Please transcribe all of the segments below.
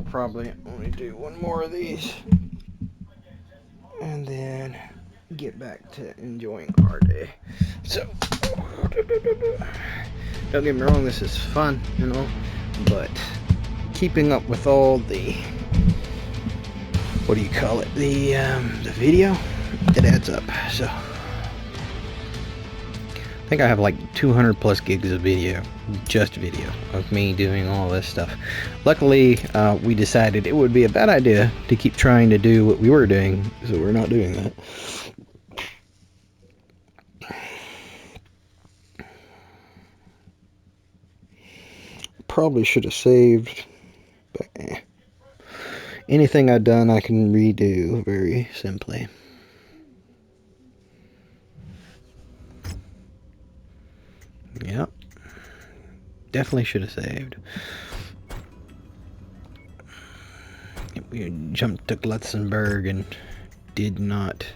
we'll probably only do one more of these. And then get back to enjoying our day. So, don't get me wrong, this is fun, you know, but keeping up with all the, what do you call it, the video, it adds up. So I think I have like 200 plus gigs of video, just video of me doing all this stuff. Luckily, we decided it would be a bad idea to keep trying to do what we were doing, so we're not doing that. Probably should have saved, but anything I've done I can redo very simply. Yep, definitely should have saved. We jumped to Glutzenberg and did not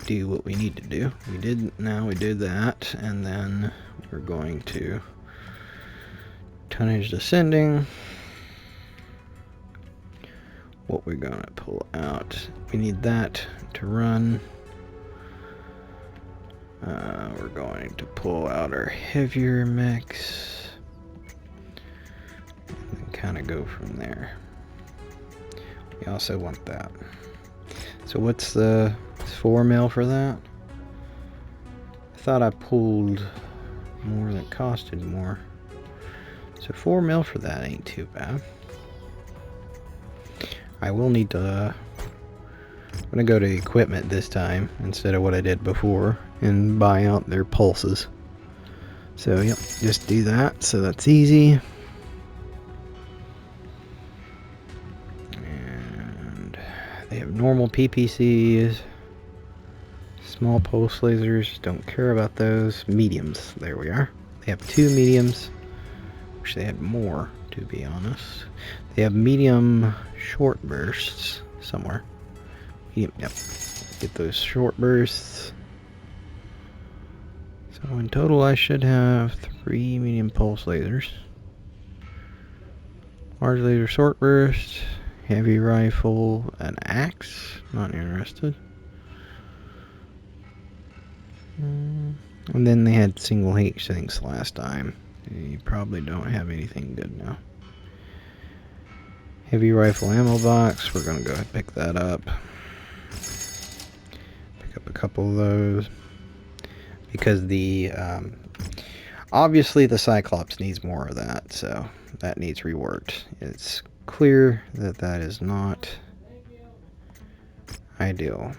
do what we need to do. We did, now we did that, and then we're going to tonnage descending. What we're going to pull out, we need that to run. We're going to pull out our heavier mechs and kind of go from there. We also want that. So what's the 4 mil for that? I thought I pulled more that costed more. So 4 mil for that ain't too bad. I will need to, I'm gonna go to equipment this time instead of what I did before and buy out their pulses. So yep, just do that, so that's easy. And they have normal PPCs, small pulse lasers, don't care about those. Mediums, there we are. They have 2 mediums. Wish they had more, to be honest. They have medium short bursts somewhere. Medium, yep. Get those short bursts. So in total I should have 3 medium pulse lasers. Large laser short burst, heavy rifle, an axe, not interested. And then they had single H things last time. You probably don't have anything good now. Heavy rifle ammo box, we're gonna go ahead and pick that up. Pick up a couple of those. Because the, obviously the Cyclops needs more of that, so that needs reworked. It's clear that that is not ideal.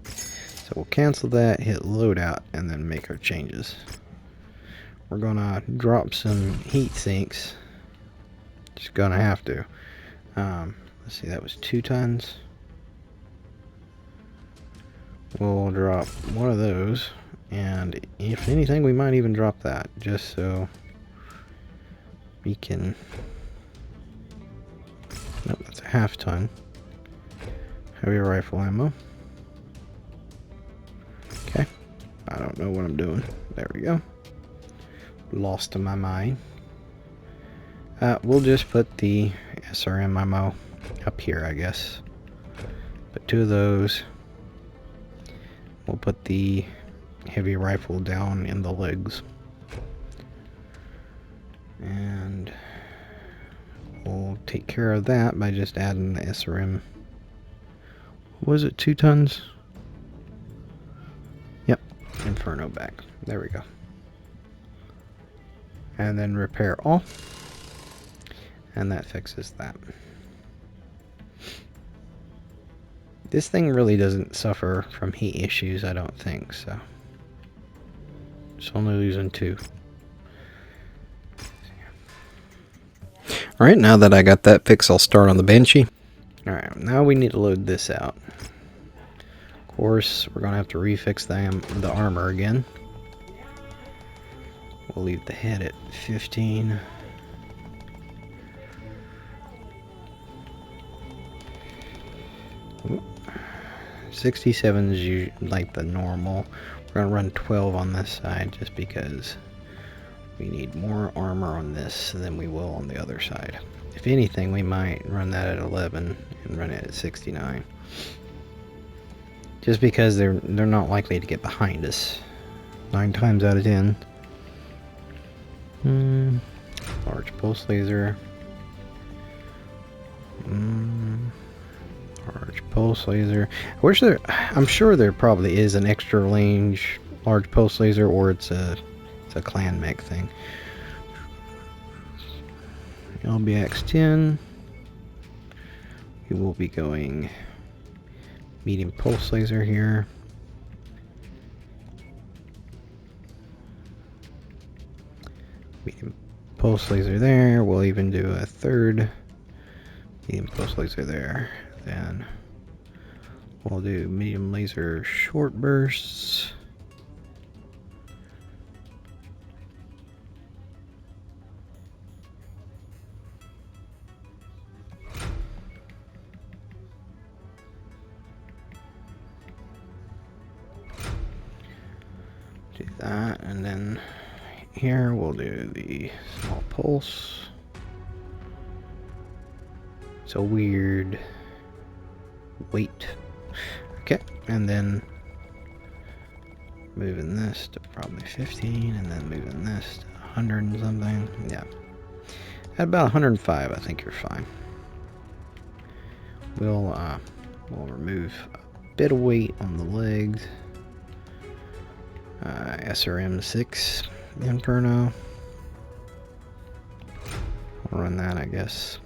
So we'll cancel that, hit loadout, and then make our changes. We're gonna drop some heat sinks. Just gonna have to. Let's see, that was 2 tons. We'll drop one of those, and if anything, we might even drop that, just so we can. Nope, that's a 1/2 ton. Heavy rifle ammo. Okay, I don't know what I'm doing. There we go. Lost in my mind. We'll just put the SRM ammo up here, I guess. Put 2 of those. We'll put the heavy rifle down in the legs. And we'll take care of that by just adding the SRM. Was it 2 tons? Yep, Inferno back. There we go. And then repair all. And that fixes that. This thing really doesn't suffer from heat issues, I don't think, so. It's only losing 2. Alright, now that I got that fixed, I'll start on the Banshee. Alright, now we need to load this out. Of course, we're going to have to refix the armor again. We'll leave the head at 15. Ooh. 67 is like the normal. We're going to run 12 on this side just because We need more armor on this than we will on the other side. If anything, we might run that at 11 and run it at 69. Just because they're not likely to get behind us 9 times out of 10. Large pulse laser. Large pulse laser. I'm sure there probably is an extra range large pulse laser, or it's a clan mech thing. LBX 10. We will be going medium pulse laser here. Medium pulse laser there. We'll even do a third medium pulse laser there. Then we'll do medium laser short bursts. Do that, and then here we'll do the small pulse. It's a weird weight. Okay, and then moving this to probably 15, and then moving this to 100 and something. Yeah, at about 105, I think you're fine. We'll remove a bit of weight on the legs. SRM6 Inferno. I'll run that, I guess.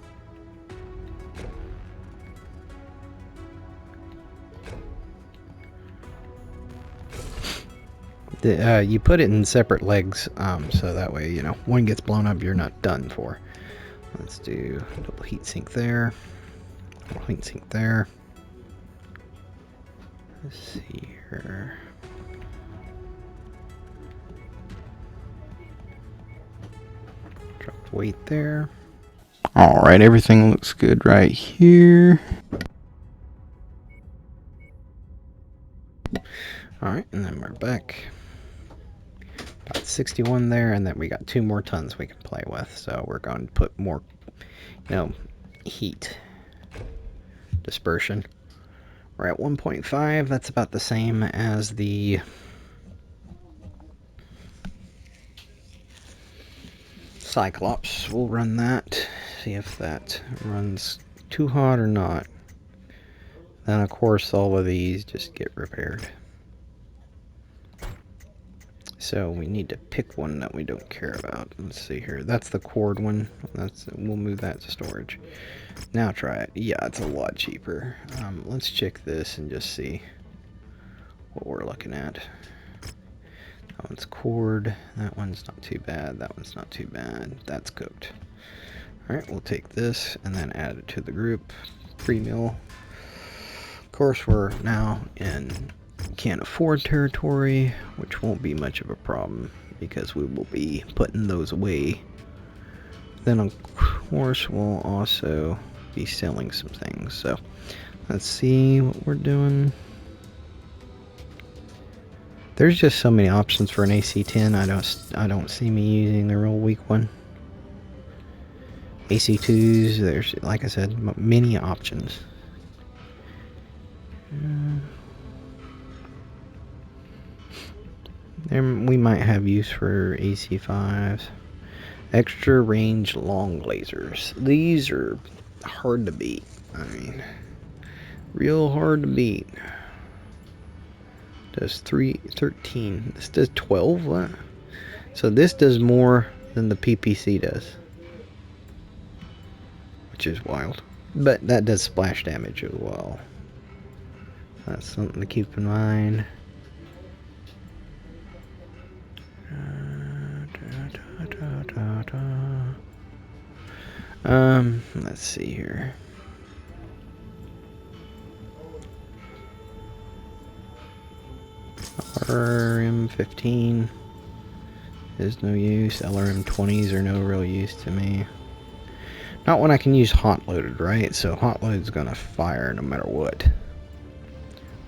You put it in separate legs, so that way, you know, one gets blown up, you're not done for. Let's do double heat sink there. Double heat sink there. Let's see here. Drop weight there. Alright, everything looks good right here. Alright, and then we're back. About 61 there, and then we got 2 more tons we can play with. So we're going to put more, you know, heat dispersion. We're at 1.5. That's about the same as the Cyclops. We'll run that, see if that runs too hot or not. Then of course all of these just get repaired. So we need to pick one that we don't care about. Let's see here. That's the cord one. We'll move that to storage. Now try it. Yeah, it's a lot cheaper. Let's check this and just see what we're looking at. That one's cord. That one's not too bad. That one's not too bad. That's cooked. Alright, we'll take this and then add it to the group. Pre-mill. Of course, we're now in can't afford territory, which won't be much of a problem because we will be putting those away. Then of course we'll also be selling some things. So let's see what we're doing. There's just so many options for an AC-10. I don't see me using the real weak one. AC-2s, there's, like I said, many options. We might have use for AC-5s. Extra range long lasers. These are hard to beat. I mean, real hard to beat. Does 13. This does 12? What? So this does more than the PPC does. Which is wild. But that does splash damage as well. That's something to keep in mind. Let's see here. LRM15 is no use. LRM20s are no real use to me. Not when I can use hot loaded, right? So hot loaded's gonna fire no matter what.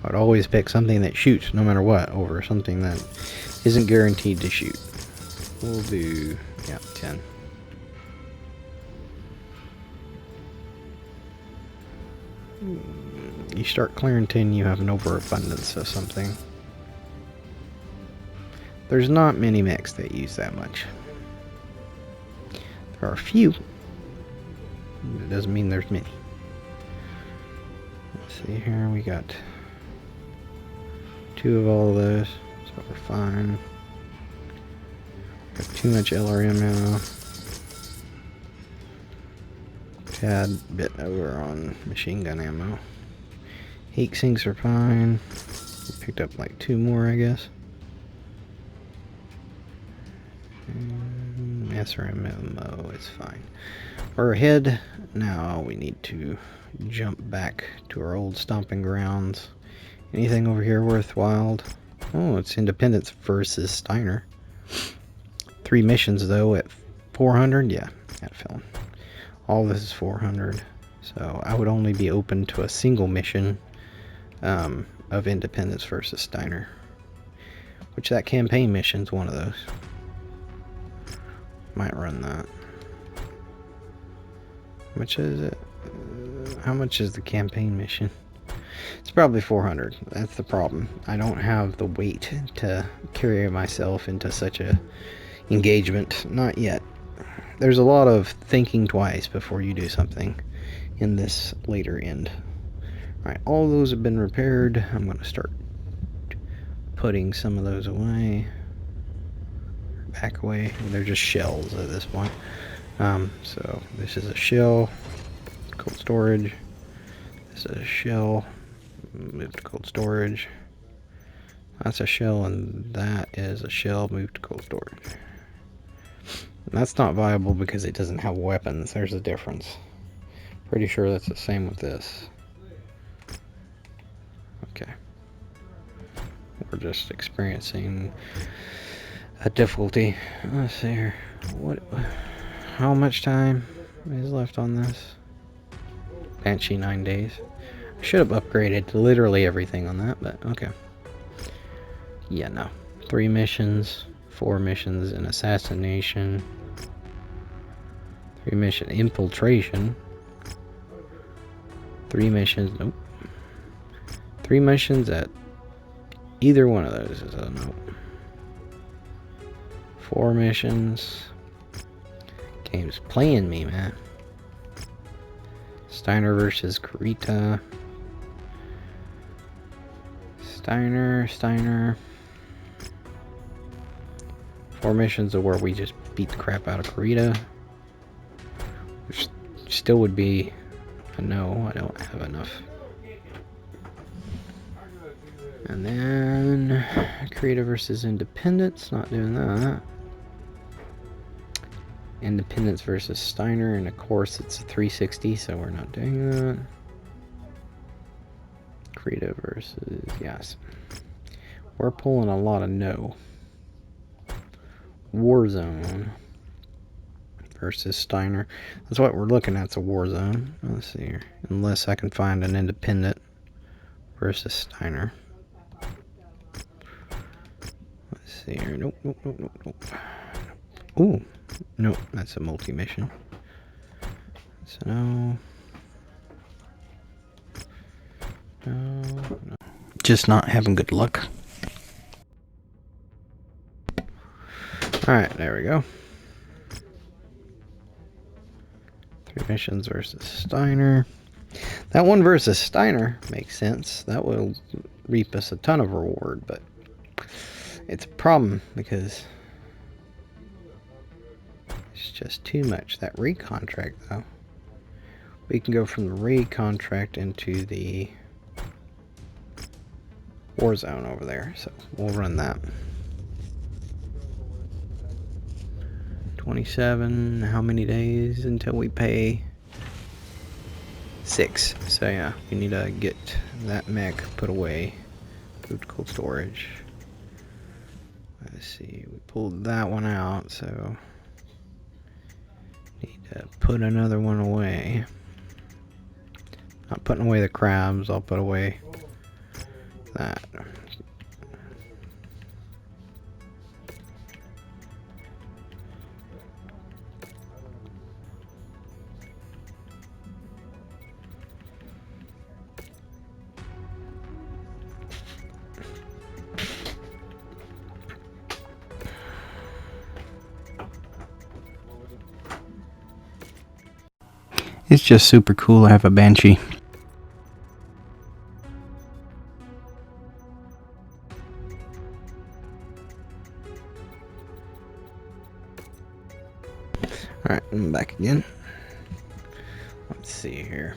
I'd always pick something that shoots no matter what over something that isn't guaranteed to shoot. We'll do, yeah, 10. You start clearing 10, you have an overabundance of something. There's not many mechs that use that much. There are a few. It doesn't mean there's many. Let's see here, we got 2 of all of those, so we're fine. Got too much LRM ammo. Tad bit over on machine gun ammo. Heat sinks are fine. Picked up like 2 more, I guess. SRM6 is fine. We're ahead. Now we need to jump back to our old stomping grounds. Anything over here worthwhile? Oh, it's Independence versus Steiner. 3 missions though at 400. Yeah, that fell. All this is 400. So I would only be open to a single mission of Independence versus Steiner. Which that campaign mission's one of those. Might run that. How much is it? How much is the campaign mission? It's probably 400. That's the problem. I don't have the weight to carry myself into such a engagement. Not yet. There's a lot of thinking twice before you do something in this later end. Alright, all those have been repaired. I'm going to start putting some of those away. Back away. They're just shells at this point. So this is a shell. Cold storage. This is a shell. Move to cold storage. That's a shell, and that is a shell. Move to cold storage. And that's not viable because it doesn't have weapons. There's a difference. Pretty sure that's the same with this. Okay. We're just experiencing a difficulty. Let's see here. How much time is left on this? Banshee 9 days. I should have upgraded literally everything on that, but okay. Yeah, no. 3 missions, 4 missions, an assassination, 3 mission infiltration, 3 missions, nope. 3 missions at either one of those is a nope. 4 missions. Game's playing me, man. Steiner versus Karita. Steiner. 4 missions are where we just beat the crap out of Karita. Which still would be a no. I don't have enough. And then Karita versus Independence. Not doing that. Independence versus Steiner, and of course it's a 360, so we're not doing that. Karita versus, yes. We're pulling a lot of no. Warzone versus Steiner. That's what we're looking at, it's a Warzone. Let's see here. Unless I can find an Independent versus Steiner. Let's see here. Nope. Ooh. Nope, that's a multi-mission. So no. Just not having good luck. Alright, there we go. 3 missions versus Steiner. That one versus Steiner makes sense. That will reap us a ton of reward, but it's a problem because it's just too much. That raid contract, though. We can go from the raid contract into the Warzone over there, so we'll run that. 27, how many days until we pay? 6. So yeah, we need to get that mech put away. Food cold storage. Let's see, we pulled that one out, so need to put another one away. Not putting away the crabs, I'll put away that. It's just super cool to have a Banshee. Alright, I'm back again. Let's see here.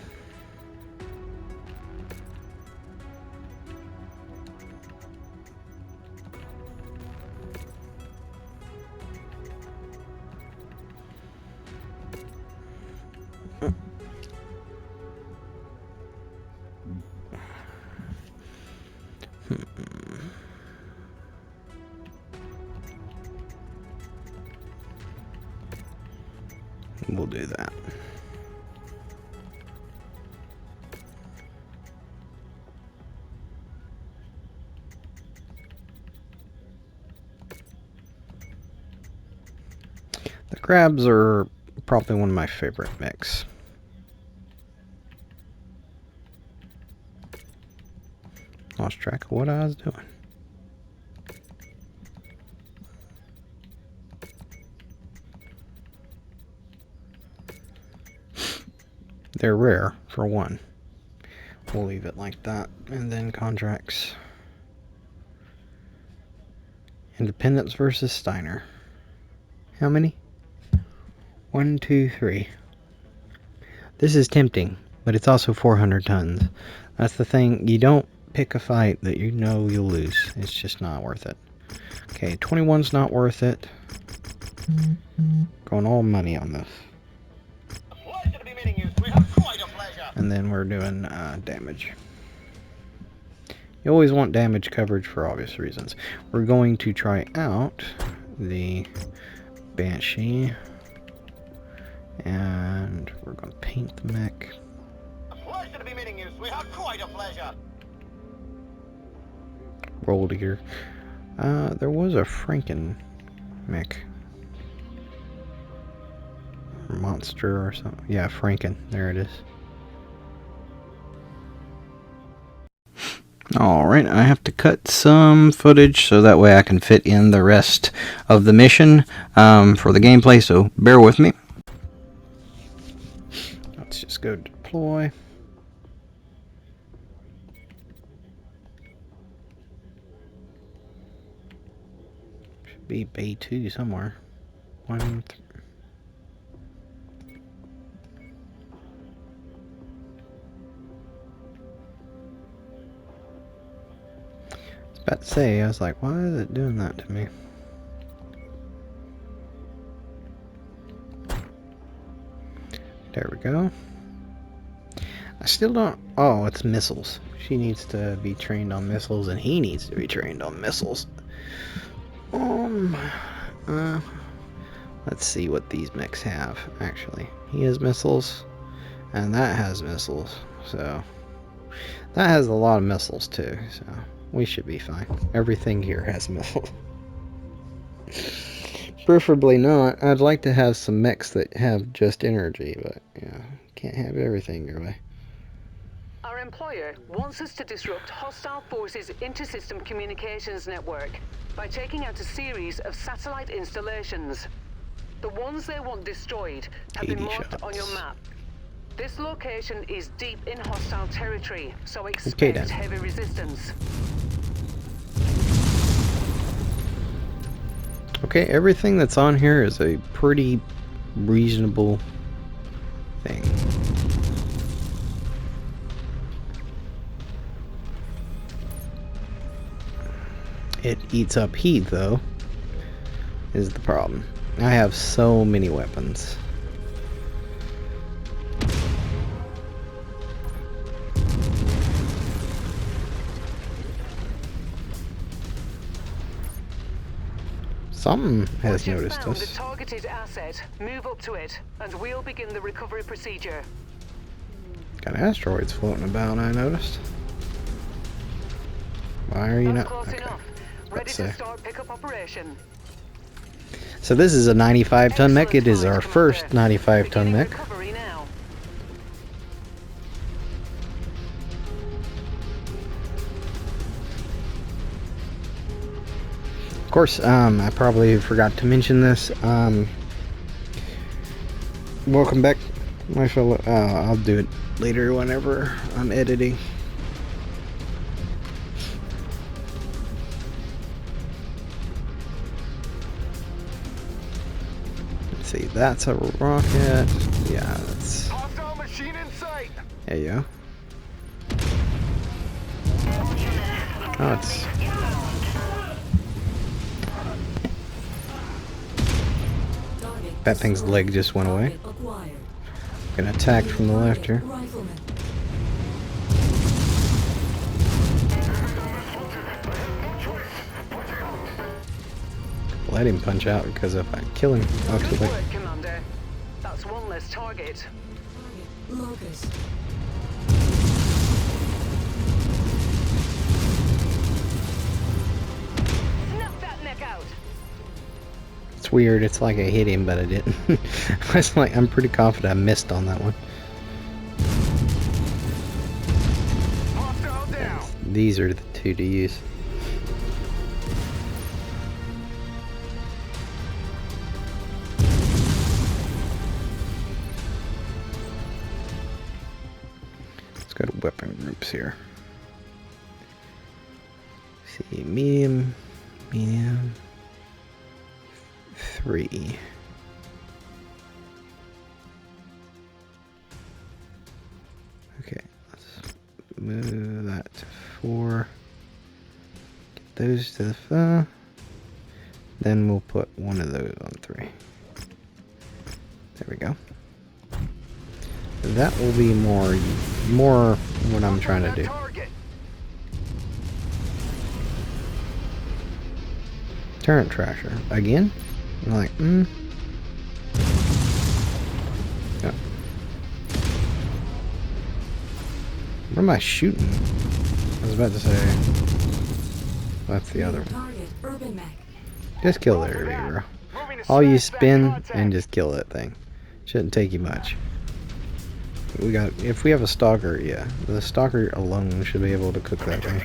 We'll do that. The crabs are probably one of my favorite mechs. Lost track of what I was doing. They're rare, for one. We'll leave it like that. And then contracts. Independence versus Steiner. How many? 1, 2, 3. This is tempting, but it's also 400 tons. That's the thing. You don't pick a fight that you know you'll lose. It's just not worth it. Okay, 21's not worth it. Going all money on this. And then we're doing damage. You always want damage coverage for obvious reasons. We're going to try out the Banshee. And we're going to paint the mech. A pleasure to be meeting you, sweetheart. Quite a pleasure. Roll here. There was a Franken mech. Monster or something. Yeah, Franken. There it is. Alright, I have to cut some footage so that way I can fit in the rest of the mission for the gameplay, so bear with me. Let's just go deploy. Should be Bay 2 somewhere. 1, 3. About to say, I was like, why is it doing that to me? There we go. I still don't... Oh, it's missiles. She needs to be trained on missiles, and he needs to be trained on missiles. Let's see what these mechs have, actually. He has missiles, and that has missiles, so... That has a lot of missiles, too, so... We should be fine. Everything here has missiles. Preferably not. I'd like to have some mechs that have just energy, but yeah, can't have everything your way. Our employer wants us to disrupt hostile forces' inter-system communications network by taking out a series of satellite installations. The ones they want destroyed have been marked on your map. This location is deep in hostile territory, so expect heavy resistance. Okay, everything that's on here is a pretty reasonable thing. It eats up heat, though, is the problem. I have so many weapons. Something has noticed us. The targeted asset. Move up to it, and we'll begin the recovery procedure. Got asteroids floating about, I noticed. Why are you not? Close enough. Ready to start pickup operation. So this is a 95-ton mech. It is our first 95-ton mech. Of course, I probably forgot to mention this. Welcome back My fellow, I'll do it later whenever I'm editing. Let's see, that's a rocket. Yeah, that's. Hostile machine in sight. There you go. Oh, it's. That thing's leg just went away. Been attacked from the left here. Let him punch out because if I kill him, I'll Good kill him. work, Commander. That's one less target. Locus. Snuff that neck out. It's weird. It's like I hit him, but I didn't. I was like, I'm pretty confident I missed on that one. Hostile down. These are the two to use. Let's go to weapon groups here. See, medium, 3. Okay, let's move that to 4. Get those to the 5. Then we'll put one of those on 3. There we go. That will be more what I'm trying to do. Target. Turret trasher again. I'm like, Yeah. Where am I shooting? I was about to say. That's the other one. Target, Urban Mech. Just kill that bro. Moving to All you smash that spin contact. and just kill that thing. Shouldn't take you much. If we have a stalker, yeah. The stalker alone should be able to cook that thing.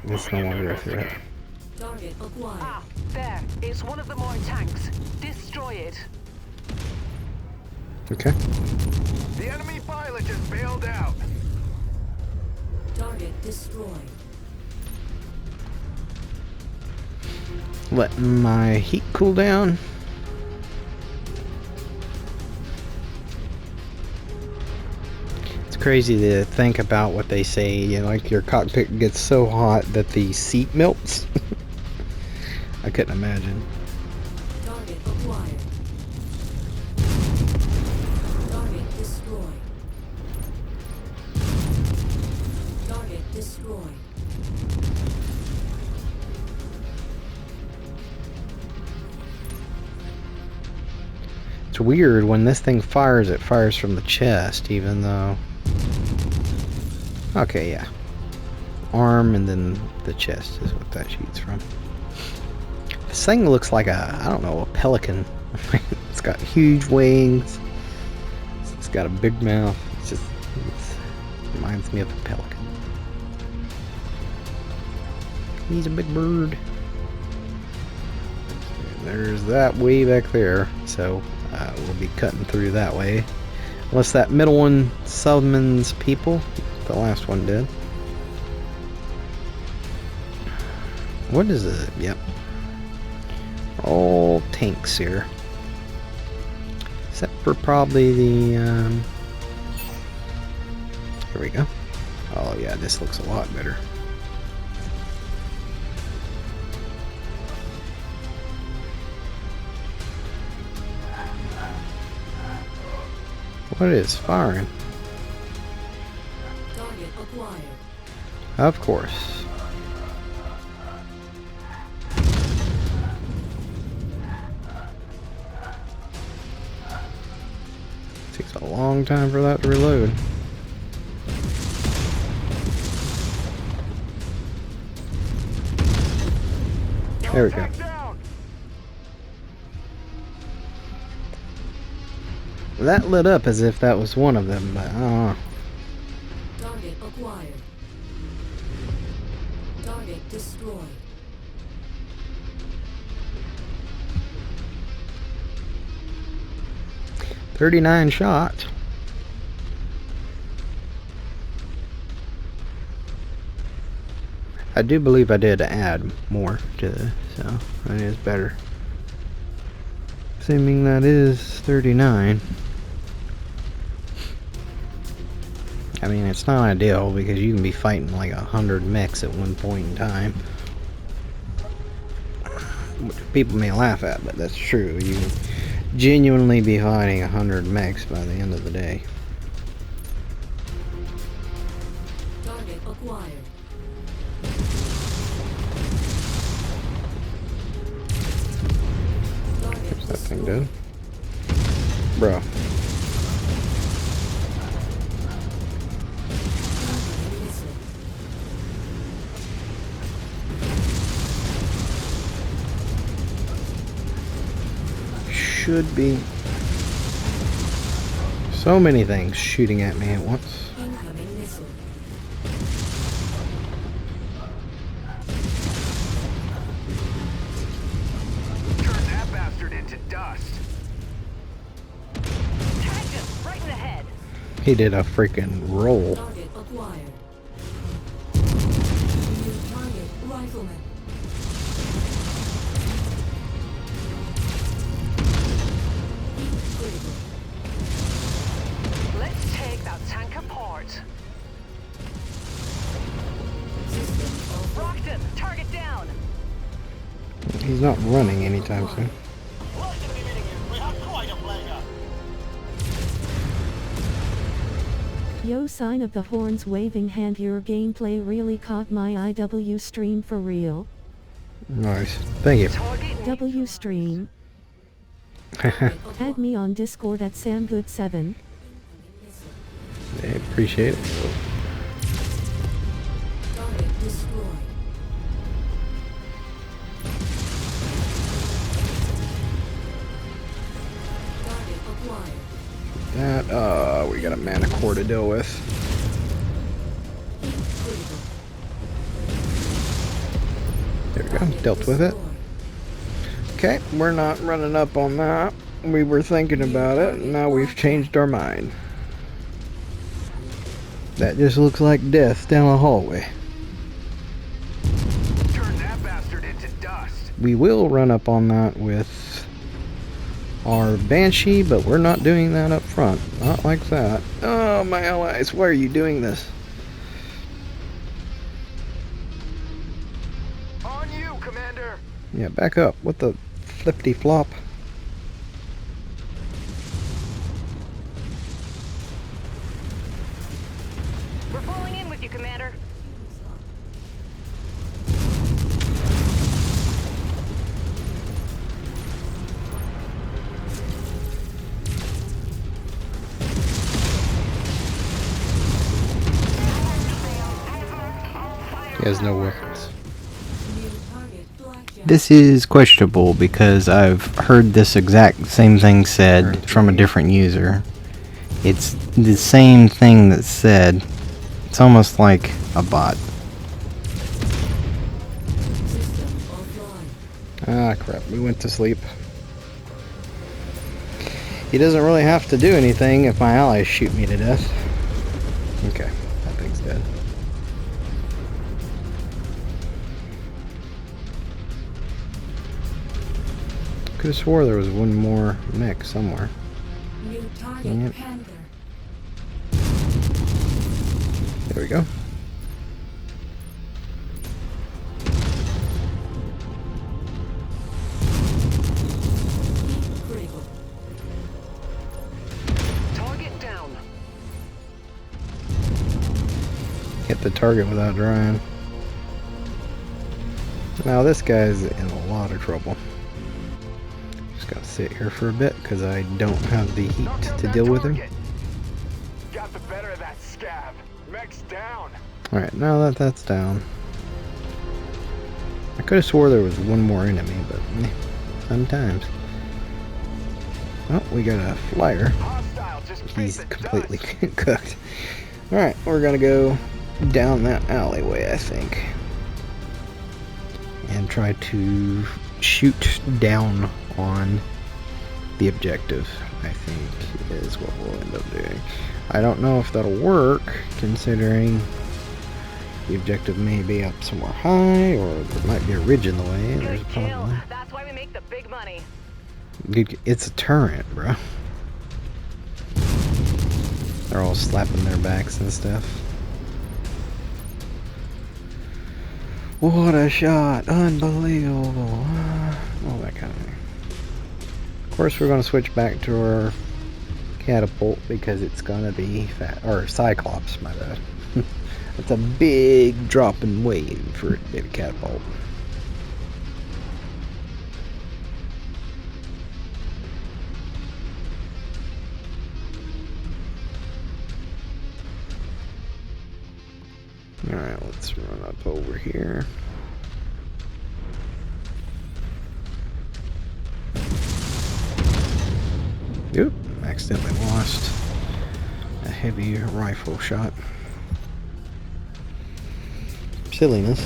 It's no longer a threat. Target acquired. Ah, there. It's one of the more tanks. Destroy it. Okay. The enemy pilot just bailed out. Target destroyed. Let my heat cool down. It's crazy to think about what they say, you know, like your cockpit gets so hot that the seat melts. I couldn't imagine. Target acquired. Target destroyed. Target destroyed. It's weird when this thing fires, it fires from the chest, even though. Okay, yeah. Arm and then the chest is what that shoots from. This thing looks like a, I don't know, a pelican. It's got huge wings. It's got a big mouth. It reminds me of a pelican. He's a big bird. There's that way back there, so we'll be cutting through that way. Unless that middle one summons people. The last one did. What is it? Yep. All tanks here. Except for probably the... Here we go. Oh yeah, this looks a lot better. What is firing? Target acquired. Of course. Takes a long time for that to reload. There we go. Tank down. That lit up as if that was one of them, but I don't know. Target acquired. Target destroyed. 39 shots. I do believe I did add more to this, so that is better. Assuming that is 39. I mean, it's not ideal because you can be fighting like 100 mechs at one point in time. Which people may laugh at, but that's true. You can genuinely be fighting 100 mechs by the end of the day. Target acquired. What's that thing doing? Bro. Should be so many things shooting at me at once. Incoming missile. Turn that bastard into dust. Tagged him right in the head. He did a freaking roll. Target acquired. New target rifleman. Critical. Let's take that tank apart. System offline. Rocked him. Target down. He's not running anytime soon. Pleasure to be meeting you. We have quite a pleasure. Yo, sign of the horns waving hand, your gameplay really caught my IW stream for real. Nice. Thank you. Target W stream. Add me on Discord at SamGood7. I appreciate it. Target destroyed. Target acquired. That, we got a mana core to deal with. Critical. There we go. Target Dealt with it. destroyed. Okay, we're not running up on that. We were thinking about it, and now we've changed our mind. That just looks like death down a hallway. Turn that bastard into dust. We will run up on that with our Banshee, but we're not doing that up front. Not like that. Oh, my allies, why are you doing this? On you, Commander. Yeah, back up. What the flippity flop? We're falling in with you, Commander. He has no weapons. New target blackjack. This is questionable because I've heard this exact same thing said from a different user. It's the same thing that's said. It's almost like a bot. System offline. Ah, crap. We went to sleep. He doesn't really have to do anything if my allies shoot me to death. Okay, that thing's dead. Could have swore there was one more mech somewhere. New target Yep. panther. There we go. Critical. Target down. Hit the target without drying. Now this guy's in a lot of trouble. Just gotta sit here for a bit because I don't have the heat Knock out to that deal with him. target. Got the better of that scab. Mech's down. Alright, now that that's down. I could have swore there was one more enemy, but sometimes. Oh, we got a flyer. Hostile just He's bit the completely dust. cooked. Alright, we're gonna go down that alleyway, I think. And try to shoot down on the objective. I think, is what we'll end up doing. I don't know if that'll work, considering the objective may be up somewhere high, or there might be a ridge in the way. There's a possibility. That's why we make the big money. Dude, it's a turret, bro. They're all slapping their backs and stuff. What a shot! Unbelievable! All that kind of thing. Of course, we're going to switch back to our catapult because it's going to be Cyclops, my bad. It's a big drop in weight for it to be a catapult. Alright, let's run up over here. Oop, accidentally lost a heavy rifle shot. Silliness.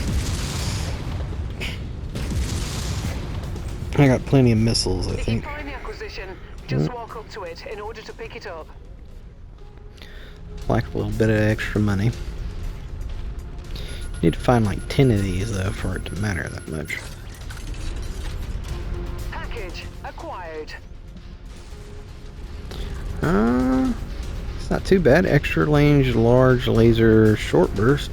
I got plenty of missiles, I If you think. find the acquisition, just walk up to it in order to pick it up. Like a little bit of extra money. Need to find like 10 of these though for it to matter that much. Package acquired. It's not too bad. Extra range, large laser, short burst.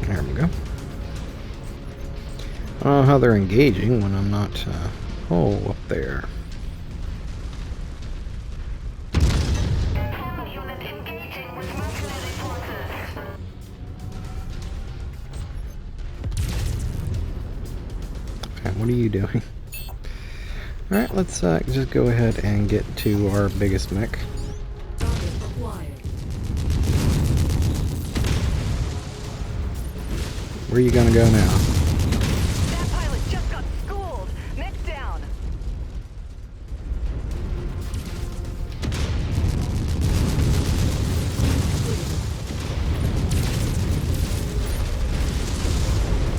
There we go. I don't know how they're engaging when I'm not, up there. Okay, what are you doing? Alright, let's just go ahead and get to our biggest mech. Target acquired. Where are you gonna go now? That pilot just got schooled. Next down.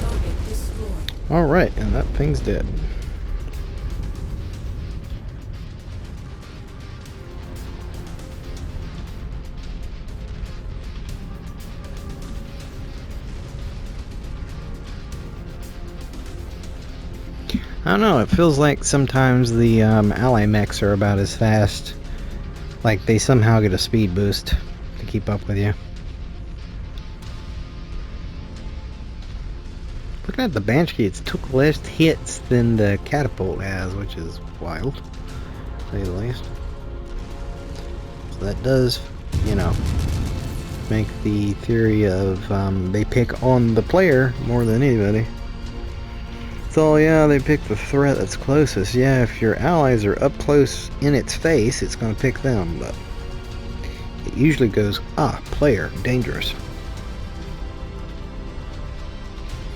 Target destroyed. Alright, and that thing's dead. I don't know, it feels like sometimes the ally mechs are about as fast. Like they somehow get a speed boost to keep up with you. Looking at the Banshee, it's took less hits than the catapult has, which is wild, to say the least. So that does, you know, make the theory of they pick on the player more than anybody. So yeah, they pick the threat that's closest. Yeah, if your allies are up close in its face, it's going to pick them, but it usually goes, player, dangerous.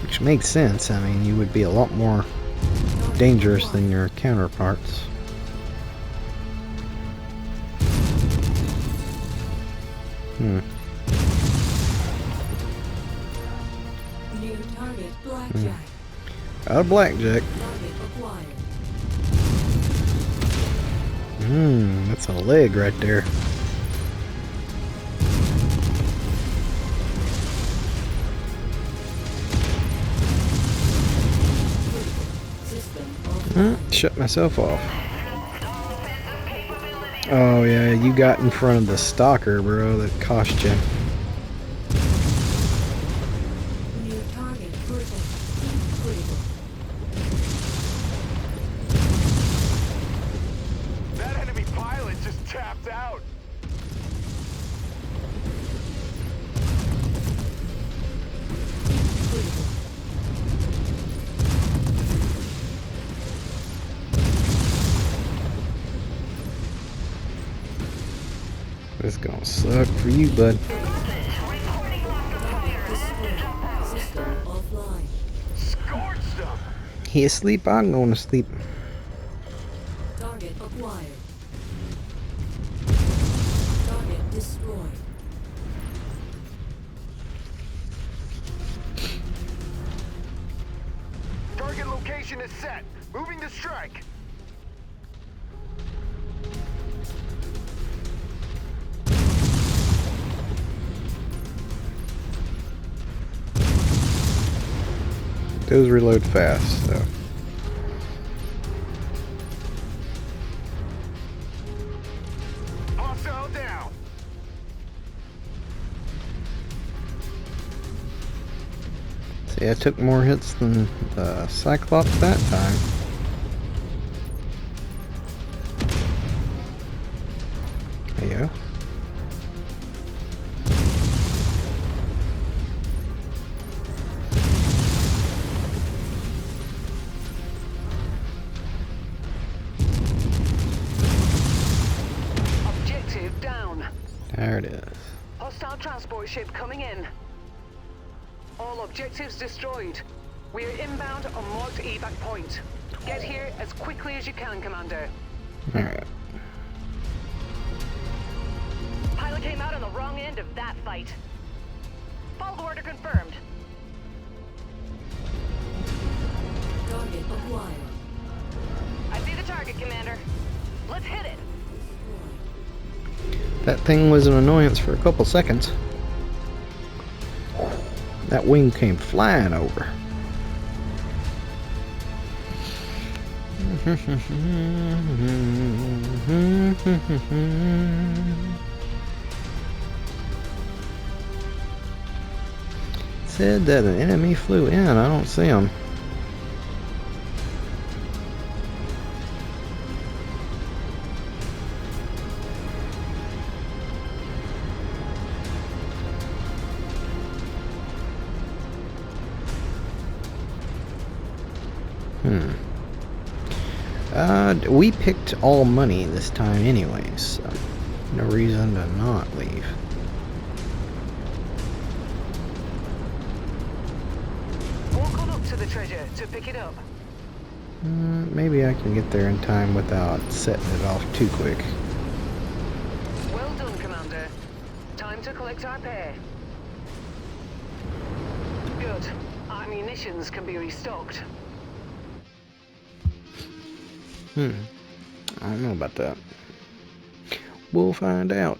Which makes sense. I mean, you would be a lot more dangerous than your counterparts. New target blackjack. Got a blackjack. Target acquired. That's a leg right there. System offline. Shut myself off. Oh yeah, you got in front of the stalker, bro. That cost you. New target critical. Critical. That enemy pilot just tapped out. Critical. This is gonna suck for you, bud. Target destroyed. System offline. Scorched them. He asleep? I'm going to sleep. destroyed. Target location is set. Moving to strike. Those reload fast, so. Hostile down. See, I took more hits than the Cyclops that time. There you go. Objective down. There it is. Hostile transport ship coming in. All objectives destroyed. We are inbound on marked evac point. Get here as quickly as you can, Commander. Alright. Pilot came out on the wrong end of that fight. Follow order confirmed. Target acquired. I see the target, Commander. Let's hit it. That thing was an annoyance for a couple seconds. That wing came flying over. Said that an enemy flew in. I don't see him. We picked all money this time anyways, so no reason to not leave. Walk on up to the treasure to pick it up. Maybe I can get there in time without setting it off too quick. Well done, Commander. Time to collect our pay. Good. Our munitions can be restocked. I don't know about that. We'll find out.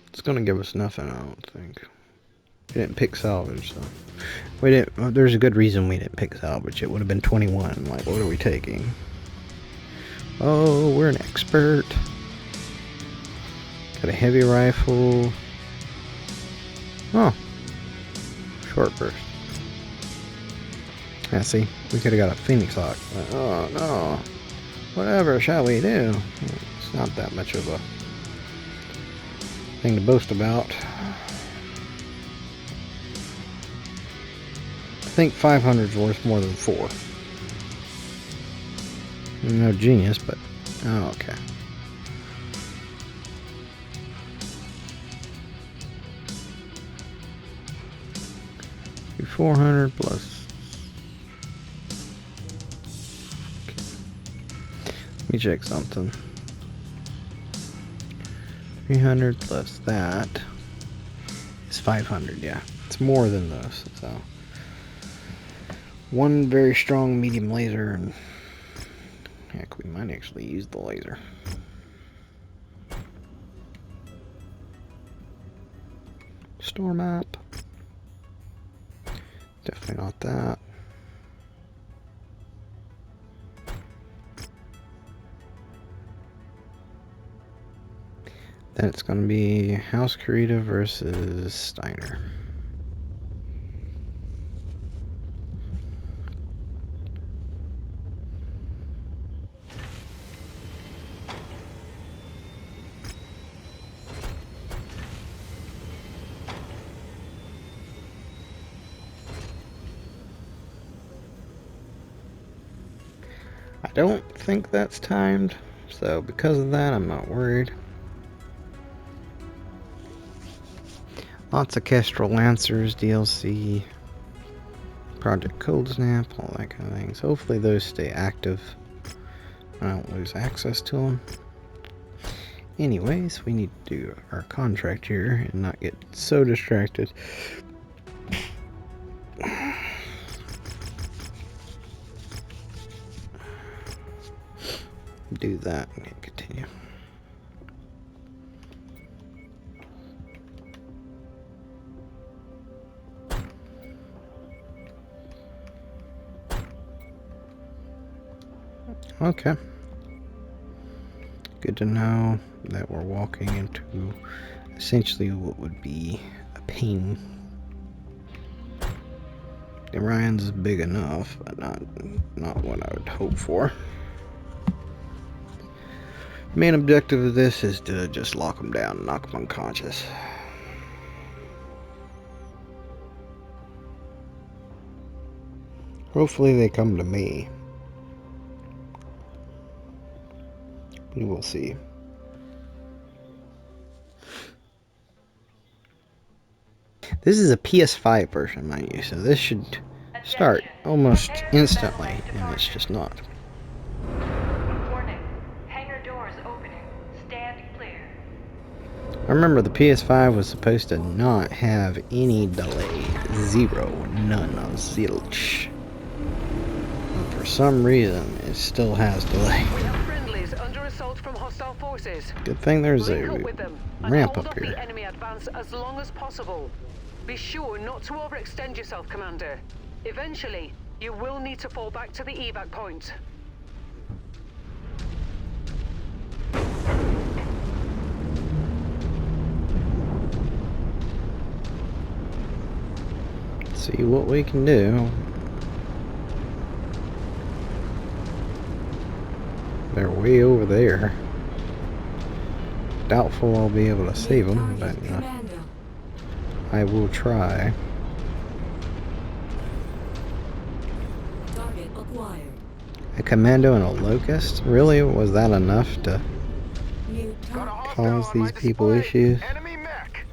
It's gonna give us nothing, I don't think. We didn't pick salvage, so we didn't. Well, there's a good reason we didn't pick salvage. It would have been 21. Like, what are we taking? Oh, we're an expert. Got a heavy rifle. Oh, short burst. Yeah, see, we could have got a Phoenix Hawk. But, oh no. Whatever shall we do? It's not that much of a thing to boast about. I think 500 is worth more than 4. I'm no genius, but oh, okay. Be 400 plus. Let me check something. 300 plus that is 500. Yeah, it's more than those. So one very strong medium laser, and heck, we might actually use the laser. Store map. Definitely not that. Then it's going to be House Karita versus Steiner. I don't think that's timed, so because of that, I'm not worried. Lots of Kestrel Lancers, DLC, Project Cold Snap, all that kind of things. Hopefully those stay active. I don't lose access to them. Anyways, we need to do our contract here and not get so distracted. Do that and continue. Okay. Good to know that we're walking into essentially what would be a pain. The Orion's is big enough, but not what I would hope for. Main objective of this is to just lock them down and knock them unconscious. Hopefully they come to me. We will see. This is a PS5 version, mind you, so this should start almost instantly, and it's just not. Warning. Hangar doors opening. Stand clear. I remember the PS5 was supposed to not have any delay. Zero. None. Zilch. But for some reason, it still has delay. We have friendlies under assault from hostile forces. Good thing there's Link a up with them and ramp hold up off the here. enemy advance as long as possible. Be sure not to overextend yourself, Commander. Eventually, you will need to fall back to the evac point. See what we can do. They're way over there. Doubtful I'll be able to save them, but Commando. I will try. Target acquired. A commando and a locust? Really? Was that enough to New Got a target. hostile cause on my these people display. issues? Enemy mech.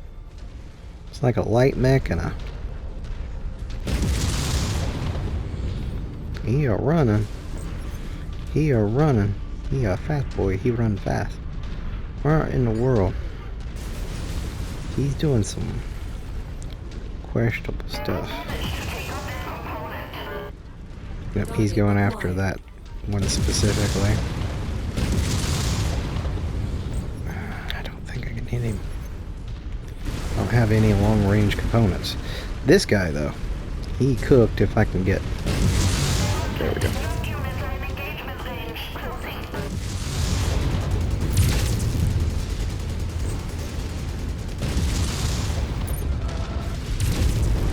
It's like a light mech and a... He a running. He a running. He a fast boy. He run fast. Where in the world? He's doing some questionable stuff. Yep, he's going after that one specifically. I don't think I can hit him. I don't have any long range components. This guy though, he cooked if I can get. There we go.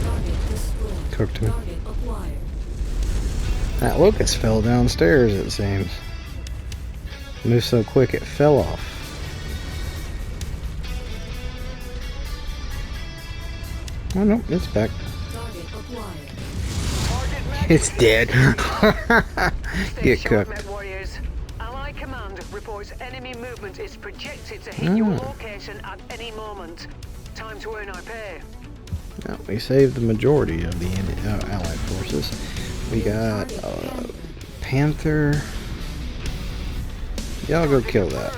Target destroyed. Cooked him. Target acquired. That locust fell downstairs, it seems. Moved so quick it fell off. Oh no, it's back. Target acquired. Target mech. It's dead. Stay Get sharp, cooked. Met Warriors. Ally Command reports enemy movement is projected to hit your location at any moment. Time to earn our pay. Well, we saved the majority of the allied forces. We got Panther. Y'all go kill that.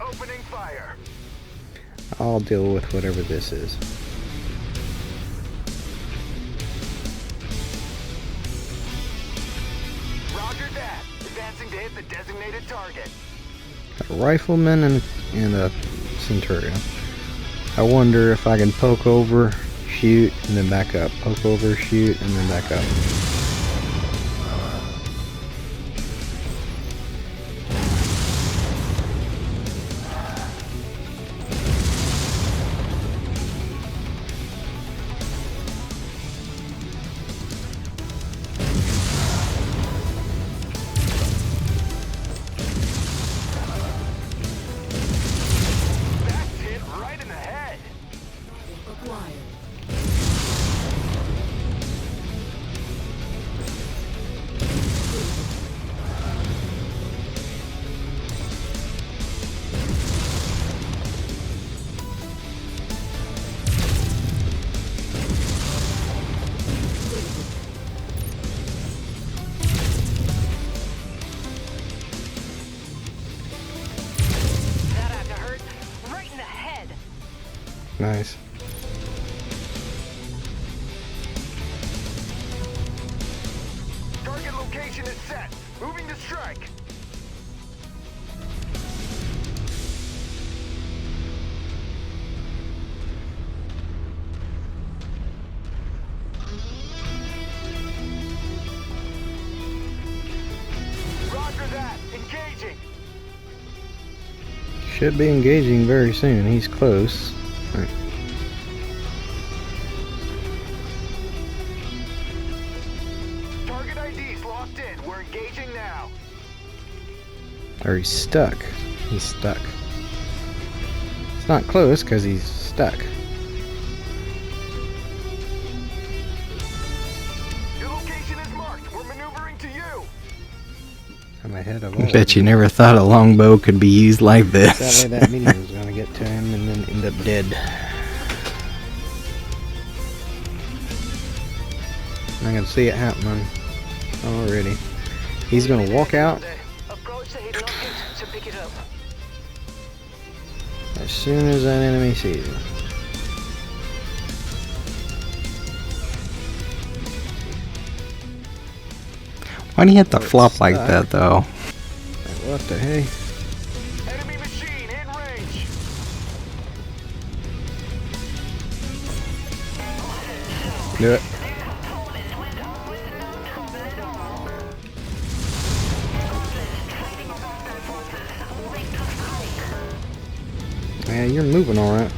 Opening fire. I'll deal with whatever this is. Roger that. Advancing to hit the designated target. A rifleman and a centurion. I wonder if I can poke over, shoot, and then back up. Poke over, shoot, and then back up. That's hit right in the head. Acquired. Nice. Target location is set. Moving to strike. Roger that. Engaging. Should be engaging very soon. He's close. Alright. Target ID's locked in. We're engaging now. Or he's stuck. He's stuck. It's not close because he's stuck. Your location is marked. We're maneuvering to you. I'm ahead of all. I bet you never thought a longbow could be used like this. Sadly, that medium was gonna get to him and then end up dead. I can see it happening already. He's gonna walk out Approach the hidden object to pick it up. as soon as that enemy sees him. Why do you have to flop like that, though? Like, what the hey? Enemy machine in range. Do it. Yeah, you're moving alright.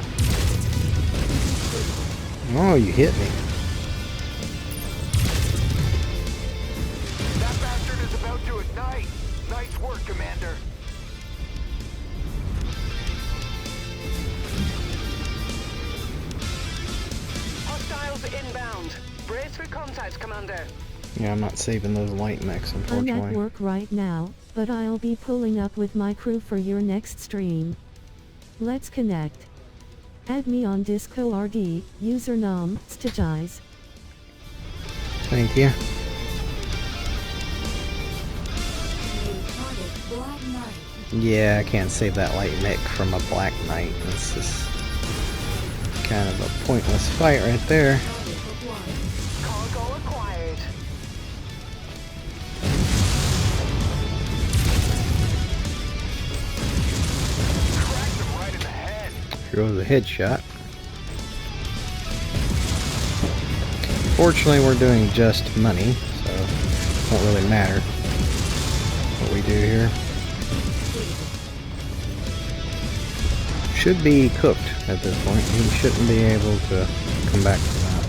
Oh, you hit me. That bastard is about to ignite. Nice work, Commander. Hostiles inbound. Brace for contact, Commander. Yeah, I'm not saving those light mechs, I'm at unfortunately. work right now, but I'll be pulling up with my crew for your next stream. Let's connect. Add me on Discord, username, Stagize. Thank you. New target, Black Knight. Yeah, I can't save that light mech from a Black Knight. That's just kind of a pointless fight right there. Target acquired. Cargo acquired. Cracked him right in the head. Here goes a headshot. Fortunately, we're doing just money, so it won't really matter what we do here. Should be cooked at this point. He shouldn't be able to come back from that.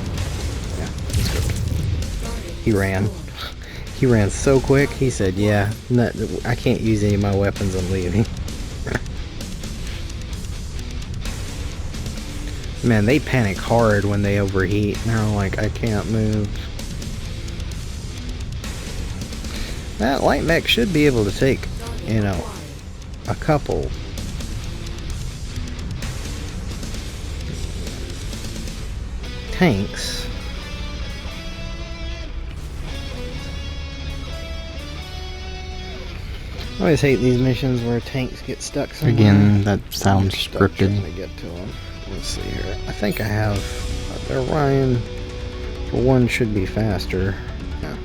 Yeah, he's cooked. He ran. He ran so quick, he said, yeah, I can't use any of my weapons, I'm leaving. Man, they panic hard when they overheat. And they're like, I can't move. That light mech should be able to take, you know, a couple. Tanks. I always hate these missions where tanks get stuck somewhere. Again, that sounds Stuck trying to scripted. get to them. Let's see here. I think I have the Orion for 1 should be faster. Yeah,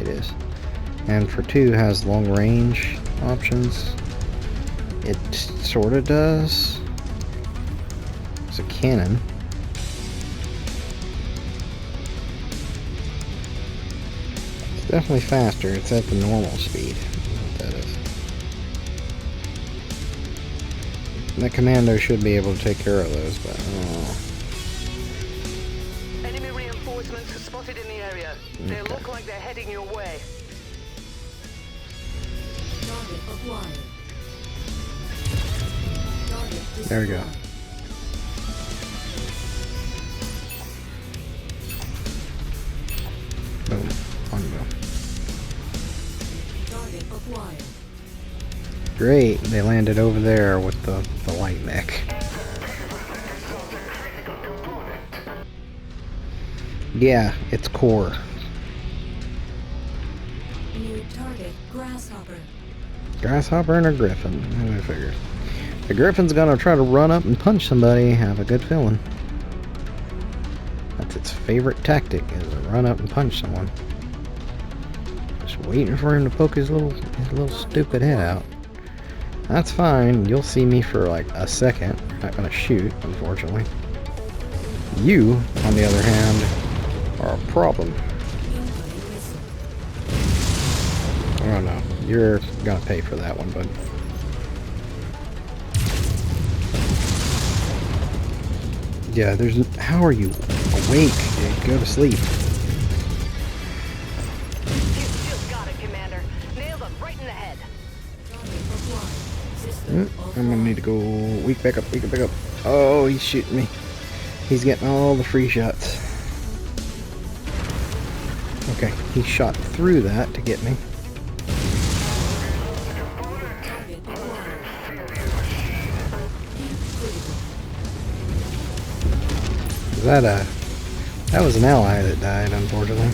it is. And for 2 has long range options. It sort of does. It's a cannon. It's definitely faster. It's at the normal speed. What that is. The commando should be able to take care of those, but Enemy reinforcements spotted in the area. They Okay. look like they're heading your way. Target acquired. Target there we go. destroyed. Boom. On go. Target acquired. Great, they landed over there with the light mech. Yeah, it's core. New target, Grasshopper. Grasshopper and a griffin. I figured. The Griffin's gonna try to run up and punch somebody. I have a good feeling. That's its favorite tactic, is to run up and punch someone. Just waiting for him to poke his little stupid head out. That's fine. You'll see me for like a second. Not gonna shoot, unfortunately. You, on the other hand, are a problem. Oh no, you're gonna pay for that one, bud. Yeah, there's. How are you awake, dude? Go to sleep. You just got it, Commander. Nailed him right in the head. I'm gonna need to go weak back up, weak back up. Oh, he's shooting me. He's getting all the free shots. Okay, he shot through that to get me. That was an ally that died, unfortunately.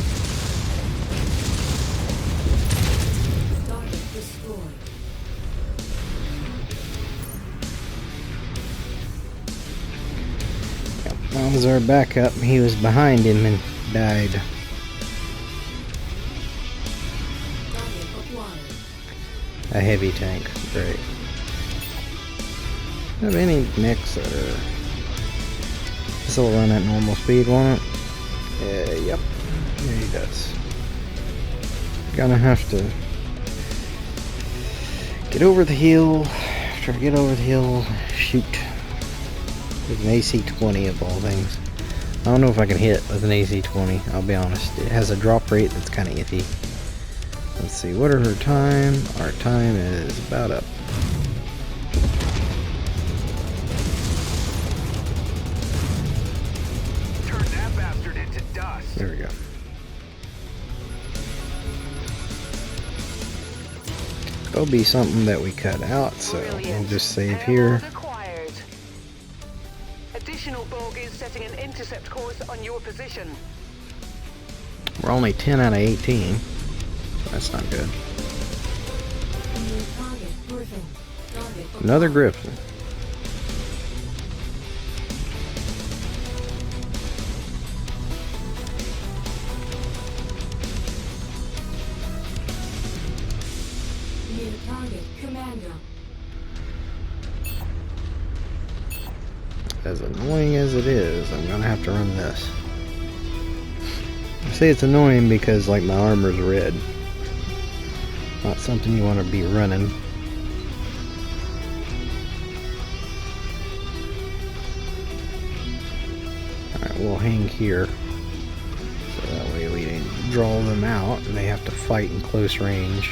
Yep, that was our backup. He was behind him and died. A heavy tank, great. Have any mechs that are... This will run at normal speed, won't it? Yep. Yeah, he does. Gonna have to get over the hill. After I get over the hill, shoot with an AC-20 of all things. I don't know if I can hit with an AC-20, I'll be honest. It has a drop rate that's kind of iffy. Let's see, what are her time? Our time is about up. There we go. There'll be something that we cut out, so we'll just save here. Additional bogies setting an intercept course on your position. We're only 10 out of 18. So that's not good. Another Griffin. As annoying as it is, I'm gonna have to run this. I say it's annoying because like my armor's red. Not something you want to be running. Alright, we'll hang here. So that way we didn't draw them out and they have to fight in close range.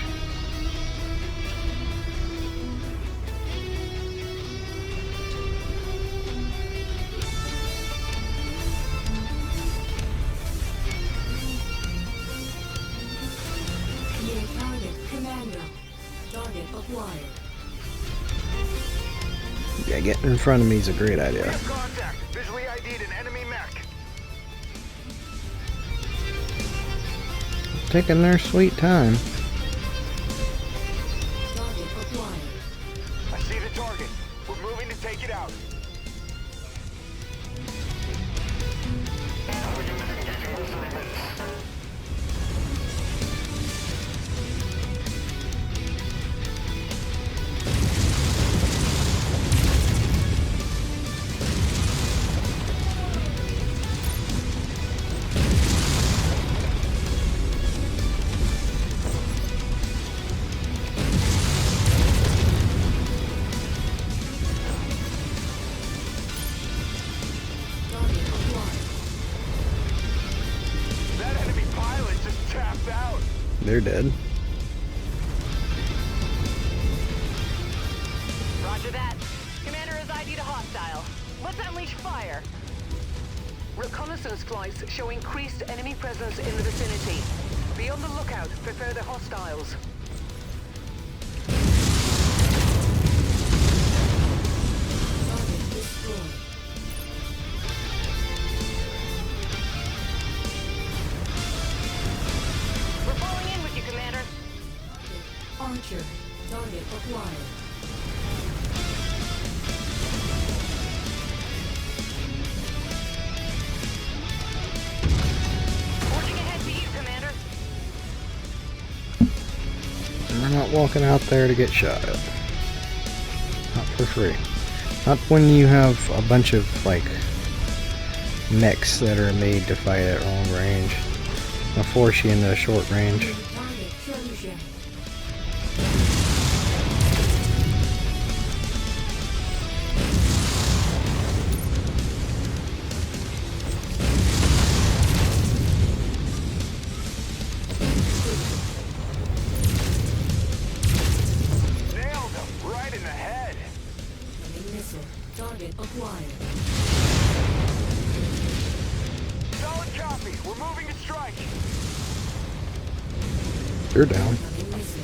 Yeah, getting in front of me is a great idea. Contact. Visually ID'd an enemy mech. Taking their sweet time. I see the target. We're moving to take it out. They're dead. Roger that. Commander is ID'd a hostile. Let's unleash fire. Reconnaissance flights show increased enemy presence in the vicinity. Be on the lookout for further hostiles. We're falling in with you, Commander. Archer, target acquired. not walking out there to get shot at. Not for free. Not when you have a bunch of, like, mechs that are made to fight at long range. They'll force you into short range. Target collision. Nailed him right in the head. Incoming missile. Target acquired. Solid copy. We're moving to strike. They're down. Incoming missile.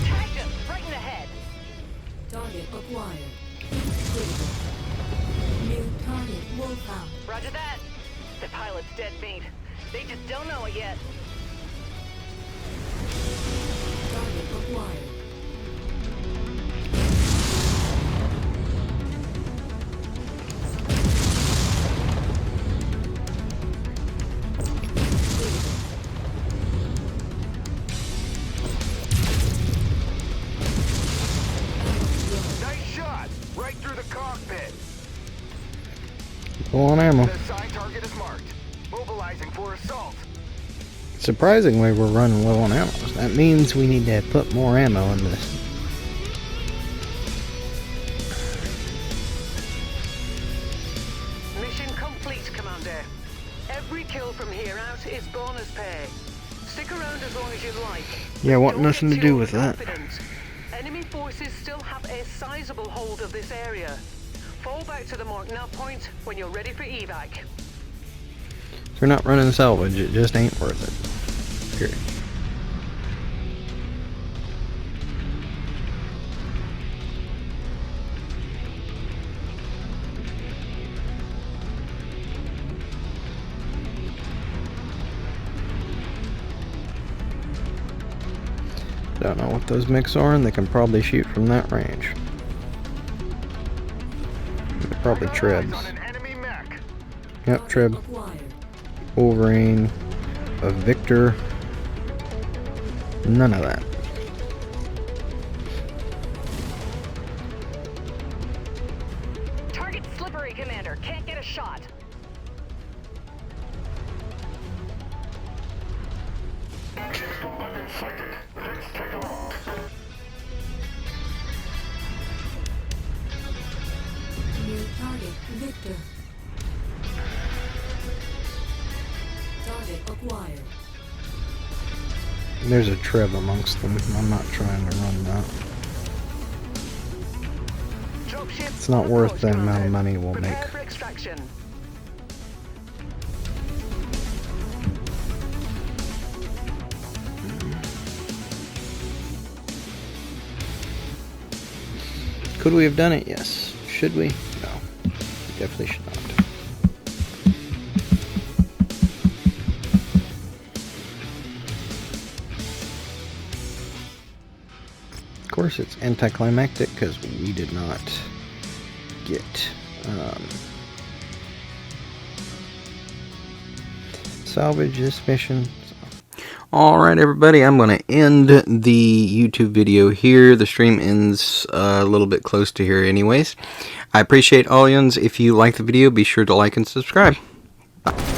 Tagged him right in the head. Target acquired. Critical. New target wolfhound. Roger that. The pilot's dead meat. They just don't know it yet. Target acquired. Nice shot. Right through the cockpit. Low on ammo. The assigned target is marked. Mobilizing for assault. Surprisingly, we're running low on ammo. That means we need to put more ammo in this. Mission complete, Commander. Every kill from here out is bonus pay. Stick around as long as you like. Yeah, want Don't nothing get to do too with that. confident. Enemy forces still have a sizable hold of this area. Fall back to the mark nav point when you're ready for evac. If you're not running salvage, it just ain't worth it. Period. Don't know what those mechs are, and they can probably shoot from that range. They're probably Eyes trebs. on an enemy mech. Yep, Treb, Acquired. Wolverine, a Victor. None of that. Target slippery, Commander. Can't get a shot. New target Victor. Target acquired. There's a Treb amongst them. I'm not trying to run that. Dropship It's not worth the approach, amount of Commander. money we'll Prepare make. for extraction. Could we have done it? Yes. Should we? No. We definitely should not. Of course, it's anticlimactic because we did not get salvage this mission. Alright everybody, I'm going to end the YouTube video here. The stream ends a little bit close to here anyways. I appreciate all yous. If you like the video, be sure to like and subscribe. Bye.